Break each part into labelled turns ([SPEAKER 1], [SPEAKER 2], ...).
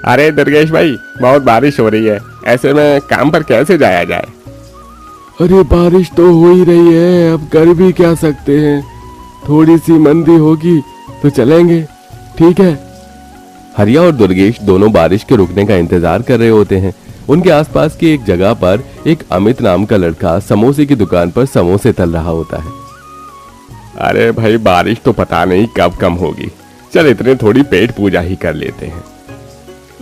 [SPEAKER 1] अरे दुर्गेश भाई, बहुत बारिश हो रही है, ऐसे में काम पर कैसे जाया जाए?
[SPEAKER 2] अरे बारिश तो हो ही रही है, अब कर भी क्या सकते हैं। थोड़ी सी मंदी होगी तो चलेंगे, ठीक है।
[SPEAKER 3] हरिया और दुर्गेश दोनों बारिश के रुकने का इंतजार कर रहे होते हैं। उनके आसपास की एक जगह पर एक अमित नाम का लड़का समोसे की दुकान पर समोसे तल रहा होता है।
[SPEAKER 1] अरे भाई, बारिश तो पता नहीं कब कम होगी, चल इतने थोड़ी पेट पूजा ही कर लेते हैं।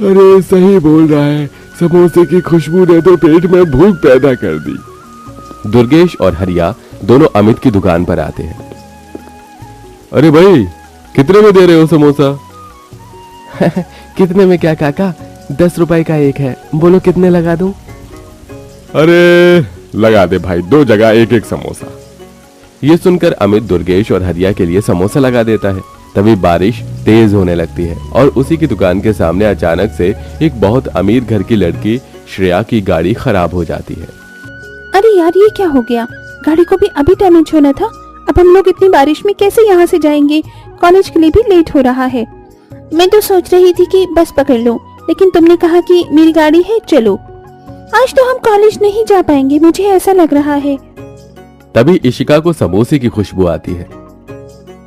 [SPEAKER 2] अरे सही बोल रहा है, समोसे की खुशबू ने तो पेट में भूख पैदा कर दी।
[SPEAKER 3] दुर्गेश और हरिया दोनों अमित की दुकान पर आते हैं। अरे भाई, कितने में दे रहे हो समोसा?
[SPEAKER 2] कितने में क्या काका, 10 रुपए का एक है, बोलो कितने लगा दूं?
[SPEAKER 1] अरे लगा दे भाई, 2 जगह एक एक समोसा।
[SPEAKER 3] ये सुनकर अमित दुर्गेश और हरिया के लिए समोसा लगा देता है। तभी बारिश तेज होने लगती है और उसी की दुकान के सामने अचानक से एक बहुत अमीर घर की लड़की श्रेया की गाड़ी खराब हो जाती है।
[SPEAKER 4] अरे यार, ये क्या हो गया? गाड़ी को भी अभी डैमेज होना था। अब हम लोग इतनी बारिश में कैसे यहाँ से जाएंगे? कॉलेज के लिए भी लेट हो रहा है। मैं तो सोच रही थी कि बस पकड़ लूं, लेकिन तुमने कहा कि मेरी गाड़ी है, चलो। आज तो हम कॉलेज नहीं जा पाएंगे, मुझे ऐसा लग रहा है।
[SPEAKER 3] तभी इशिका को समोसे की खुशबू आती है।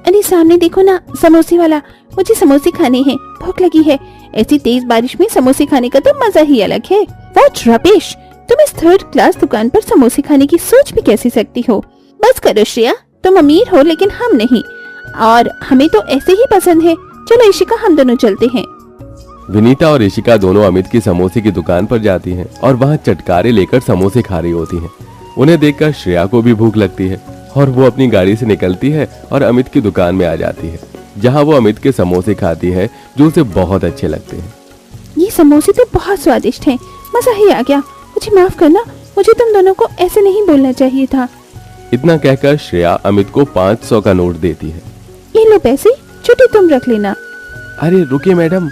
[SPEAKER 4] अरे सामने देखो ना, समोसे वाला। मुझे समोसे खाने हैं, भूख लगी है। ऐसी तेज बारिश में समोसे खाने का तो मजा ही अलग है। व्हाट रबिश, तुम इस 3rd क्लास दुकान पर समोसे खाने की सोच भी कैसे सकती हो? बस करो श्रेया, तुम अमीर हो लेकिन हम नहीं, और हमें तो ऐसे ही पसंद है। चलो इशिका, हम दोनों चलते हैं।
[SPEAKER 3] विनीता और इशिका दोनों अमित की समोसे की दुकान पर जाती हैं और वहां चटकारे लेकर समोसे खा रही होती हैं। उन्हें देखकर श्रेया को भी भूख लगती है और वो अपनी गाड़ी से निकलती है और अमित की दुकान में आ जाती है, जहां वो अमित के समोसे खाती है जो उसे बहुत अच्छे लगते हैं।
[SPEAKER 4] ये समोसे तो बहुत स्वादिष्ट हैं, मजा ही आ गया। मुझे माफ करना, मुझे तुम दोनों को ऐसे नहीं बोलना चाहिए था।
[SPEAKER 3] इतना कहकर श्रेया अमित को 500 का नोट देती है।
[SPEAKER 4] ये लो पैसे, छुट्टी तुम रख लेना।
[SPEAKER 3] अरे रुकिए मैडम,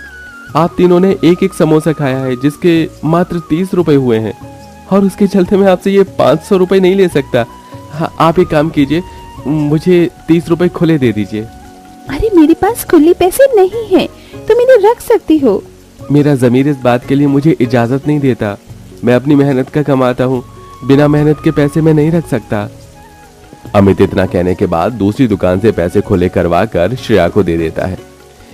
[SPEAKER 3] आप तीनों ने एक एक समोसा खाया है जिसके मात्र 30 रुपए हुए हैं, और उसके चलते मैं आपसे ये 500 रुपए नहीं ले सकता। हाँ, आप एक काम कीजिए, मुझे 30 रुपए खुले दे दीजिए।
[SPEAKER 4] अरे मेरे पास खुले पैसे नहीं हैं, तुम इन्हें रख सकती हो।
[SPEAKER 3] मेरा ज़मीर इस बात के लिए मुझे इजाजत नहीं देता। मैं अपनी मेहनत का कमाता हूँ, बिना मेहनत के पैसे मैं नहीं रख सकता। अमित इतना कहने के बाद दूसरी दुकान से पैसे खुले करवा कर श्रेया को दे देता है।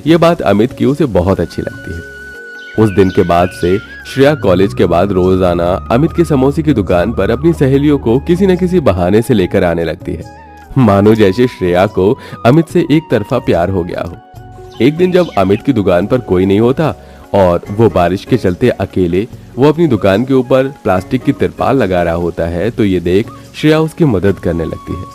[SPEAKER 3] ये बात अमित की उसे बहुत अच्छी लगती है। उस दिन के बाद से श्रेया कॉलेज के बाद रोजाना अमित के समोसे की दुकान पर अपनी सहेलियों को किसी न किसी बहाने से लेकर आने लगती है, मानो जैसे श्रेया को अमित से एक तरफा प्यार हो गया हो। एक दिन जब अमित की दुकान पर कोई नहीं होता और वो बारिश के चलते अकेले वो अपनी दुकान के ऊपर प्लास्टिक की तिरपाल लगा रहा होता है, तो ये देख श्रेया उसकी मदद करने लगती है।